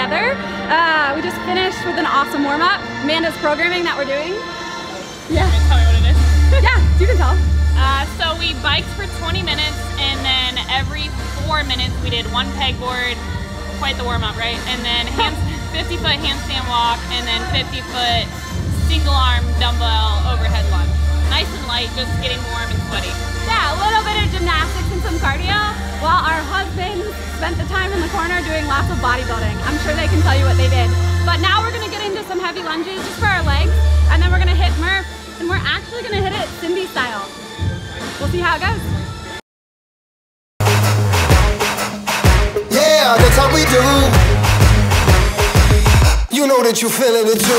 together. We just finished with an awesome warm-up. Amanda's programming that we're doing. Yeah. Can you tell me what it is? Yeah, you can tell. So we biked for 20 minutes, and then every 4 minutes we did one pegboard, quite the warm-up, right? And then 50-foot handstand walk, and then 50-foot single-arm dumbbell overhead lunge. Nice and light, just getting warm and sweaty. Yeah, a little bit of gymnastics and some cardio, while our husbands spent the time in the corner doing lots of bodybuilding. I'm sure they can tell you what they did. But now we're gonna get into some heavy lunges just for our legs, and then we're gonna hit Murph, and we're actually gonna hit it Cindy style. We'll see how it goes. Yeah, that's how we do. You know that you're feeling it too.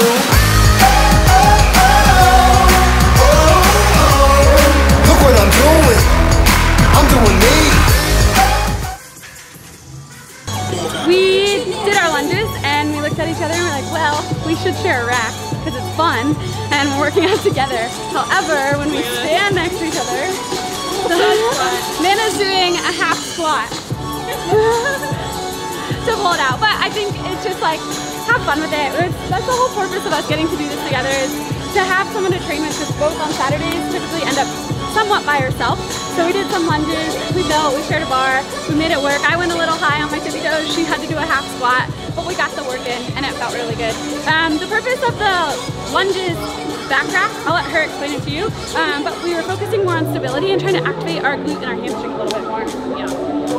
Look what I'm doing. I'm doing me. We did our lunges and we looked at each other and we're like, well, we should share a rack because it's fun and we're working out together. However, when we stand next to each other, Nana's doing a half squat to pull it out. But I think it's just like, have fun with it. That's the whole purpose of us getting to do this together, is to have someone to train with, because both on Saturdays typically end up somewhat by herself. So we did some lunges, we built, we shared a bar, we made it work. I went a little high on my tippy toes, she had to do a half squat, but we got the work in and it felt really good. The purpose of the lunges backdraft, I'll let her explain it to you, but we were focusing more on stability and trying to activate our glute and our hamstring a little bit more. Yeah.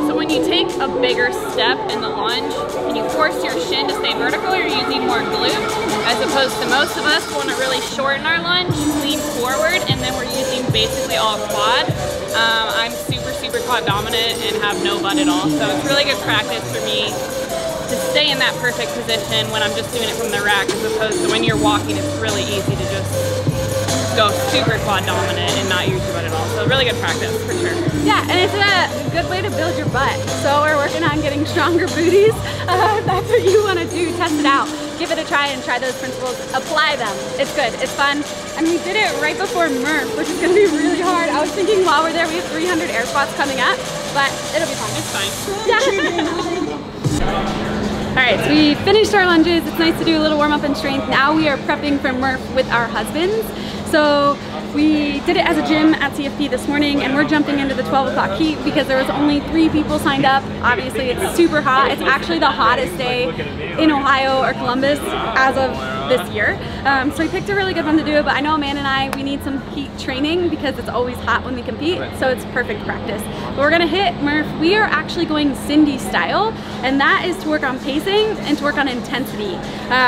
So when you take a bigger step in the lunge and you force your shin to stay vertical, you're using more glute, as opposed to most of us want to really shorten our lunge, lean forward, and then we're using basically all quad. I'm super quad dominant and have no butt at all, so it's really good practice for me to stay in that perfect position when I'm just doing it from the rack, as opposed to when you're walking, it's really easy to just go super quad dominant and not use your butt at all. So really good practice for sure. Yeah, and it's a good way to build your butt. So we're working on getting stronger booties. If that's what you want to do, test it out. Give it a try and try those principles. Apply them. It's good. It's fun. And we did it right before Murph, which is going to be really hard. I was thinking while we're there, we have 300 air squats coming up, but it'll be fun. It's fine. Yeah. All right, so we finished our lunges. It's nice to do a little warm up and strength. Now we are prepping for Murph with our husbands. So we did it as a gym at CFP this morning, and we're jumping into the 12 o'clock heat because there was only 3 people signed up. Obviously, it's super hot. It's actually the hottest day in Ohio or Columbus as of this year. So we picked a really good one to do it, but I know Amanda and I, we need some heat training because it's always hot when we compete, so it's perfect practice. But we're gonna hit Murph. We are actually going Cindy style, and that is to work on pacing and to work on intensity.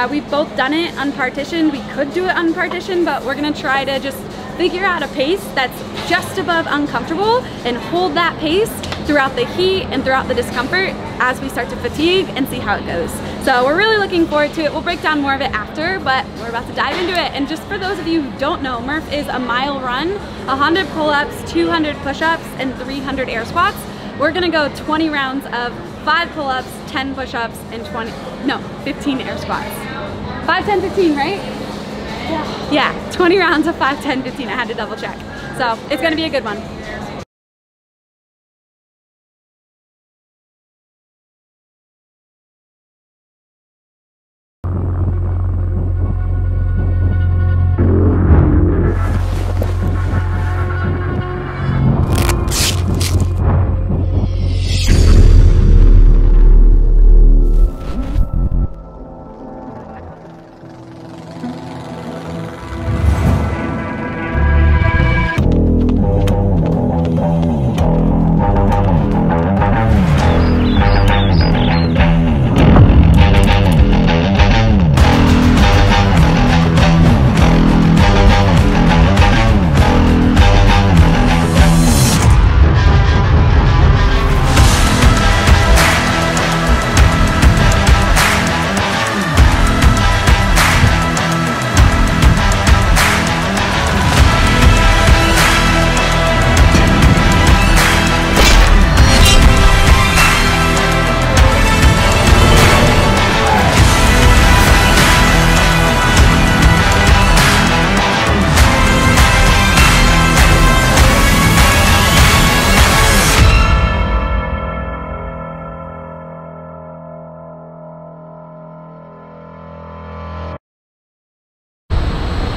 We've both done it unpartitioned. We could do it unpartitioned, but we're gonna try to just figure out a pace that's just above uncomfortable and hold that pace throughout the heat and throughout the discomfort as we start to fatigue, and see how it goes. So we're really looking forward to it. We'll break down more of it after, but we're about to dive into it. And just for those of you who don't know, Murph is a mile run, 100 pull-ups, 200 push-ups, and 300 air squats. We're gonna go 20 rounds of 5 pull-ups, 10 push-ups, and 15 air squats. 5, 10, 15, right? Yeah, 20 rounds of 5, 10, 15. I had to double check. So it's gonna be a good one.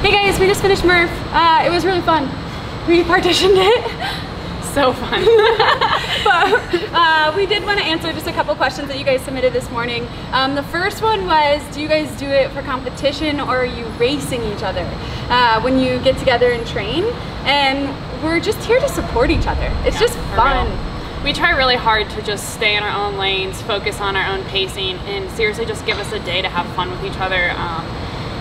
Hey guys, we just finished Murph. It was really fun. We partitioned it. So fun. But we did want to answer just a couple questions that you guys submitted this morning. The first one was, do you guys do it for competition or are you racing each other when you get together and train? And we're just here to support each other. It's just fun. We try really hard to just stay in our own lanes, focus on our own pacing, and seriously just give us a day to have fun with each other.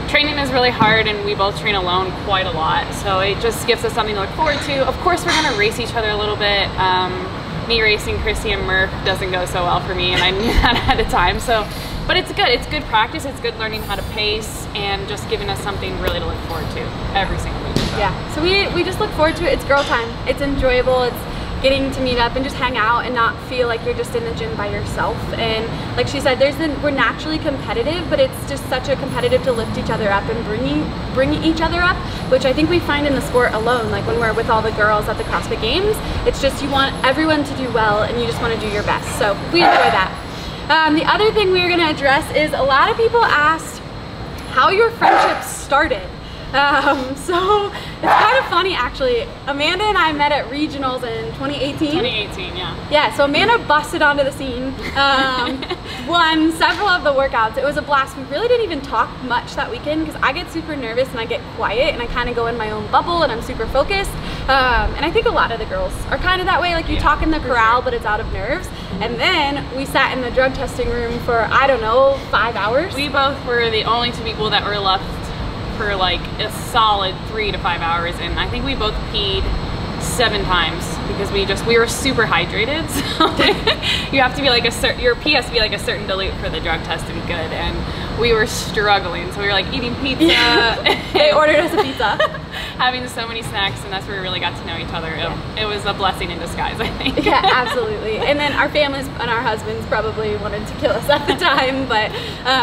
Training is really hard and we both train alone quite a lot, so it just gives us something to look forward to. Of course we're going to race each other a little bit. Me racing Chrissy and Murph doesn't go so well for me, and I knew that ahead of time. But it's good practice, it's good learning how to pace and just giving us something really to look forward to every single week. So. Yeah, so we just look forward to it. It's girl time, it's enjoyable, it's getting to meet up and just hang out and not feel like you're just in the gym by yourself. And like she said, we're naturally competitive, but it's just such a competitive to lift each other up and bring each other up, which I think we find in the sport alone. Like when we're with all the girls at the CrossFit Games, it's just you want everyone to do well and you just want to do your best. So we enjoy that. The other thing we were going to address is a lot of people asked how your friendships started. So it's kind of funny actually. Amanda and I met at regionals in 2018. 2018, yeah. Yeah, so Amanda busted onto the scene, won several of the workouts. It was a blast. We really didn't even talk much that weekend because I get super nervous and I get quiet and I kind of go in my own bubble and I'm super focused. And I think a lot of the girls are kind of that way. Like you talk in the corral, but it's out of nerves. And then we sat in the drug testing room for, I don't know, 5 hours. We both were the only two people that were left for like a solid 3 to 5 hours, and I think we both peed 7 times because we were super hydrated. So you have to be like your pee has to be like a certain dilute for the drug test to be good, and we were struggling. So we were like eating pizza. Yeah. They ordered us a pizza. Having so many snacks, and that's where we really got to know each other. It was a blessing in disguise, I think. Yeah, absolutely. And then our families and our husbands probably wanted to kill us at the time, but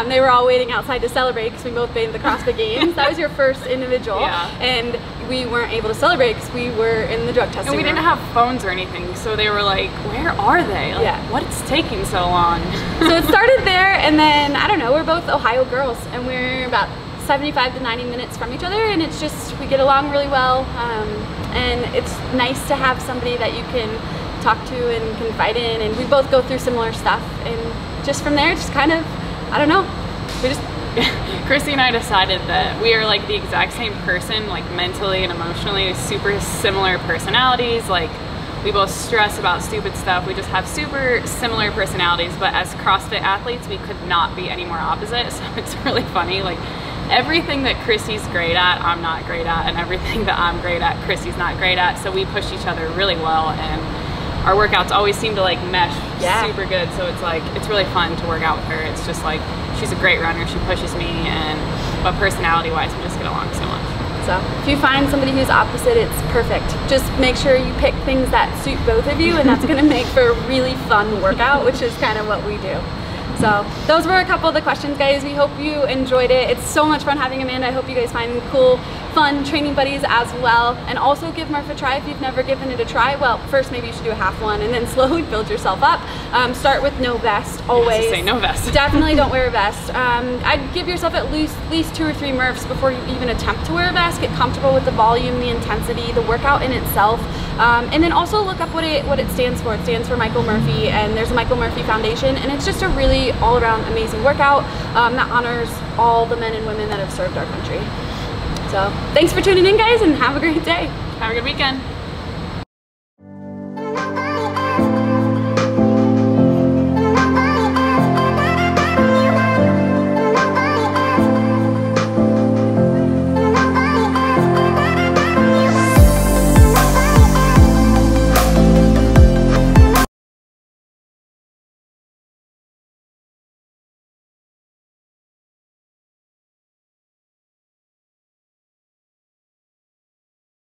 they were all waiting outside to celebrate because we both made the CrossFit Games. That was your first individual, and we weren't able to celebrate because we were in the drug testing and we room. didn't have phones or anything, so they were like, where are they? Like, what's taking so long? So it started there, and then, I don't know, we're both Ohio girls, and we're about 75 to 90 minutes from each other, and it's just, we get along really well, and it's nice to have somebody that you can talk to and confide in, and we both go through similar stuff, and just from there, it's just kind of, I don't know, we just... Chrissy and I decided that we are like the exact same person, like mentally and emotionally, super similar personalities. Like we both stress about stupid stuff. We just have super similar personalities, but as CrossFit athletes, we could not be any more opposite. So it's really funny. Like everything that Chrissy's great at, I'm not great at, and everything that I'm great at, Chrissy's not great at. So we push each other really well, and our workouts always seem to like mesh super good. So it's like, it's really fun to work out with her. It's just like, she's a great runner, she pushes me, but personality wise, we just get along so much. So if you find somebody who's opposite, it's perfect. Just make sure you pick things that suit both of you, and that's gonna make for a really fun workout, which is kind of what we do. So those were a couple of the questions, guys. We hope you enjoyed it. It's so much fun having Amanda. I hope you guys find cool, fun training buddies as well. And also give Murph a try if you've never given it a try. Well, first maybe you should do a half one and then slowly build yourself up. Start with no vest, always. Say no vest. Definitely don't wear a vest. I'd give yourself at least 2 or 3 Murphs before you even attempt to wear a vest. Get comfortable with the volume, the intensity, the workout in itself. And then also look up what it stands for. It stands for Michael Murphy, and there's a Michael Murphy Foundation, and it's just a really all-around amazing workout that honors all the men and women that have served our country. So thanks for tuning in, guys, and have a great day. Have a good weekend.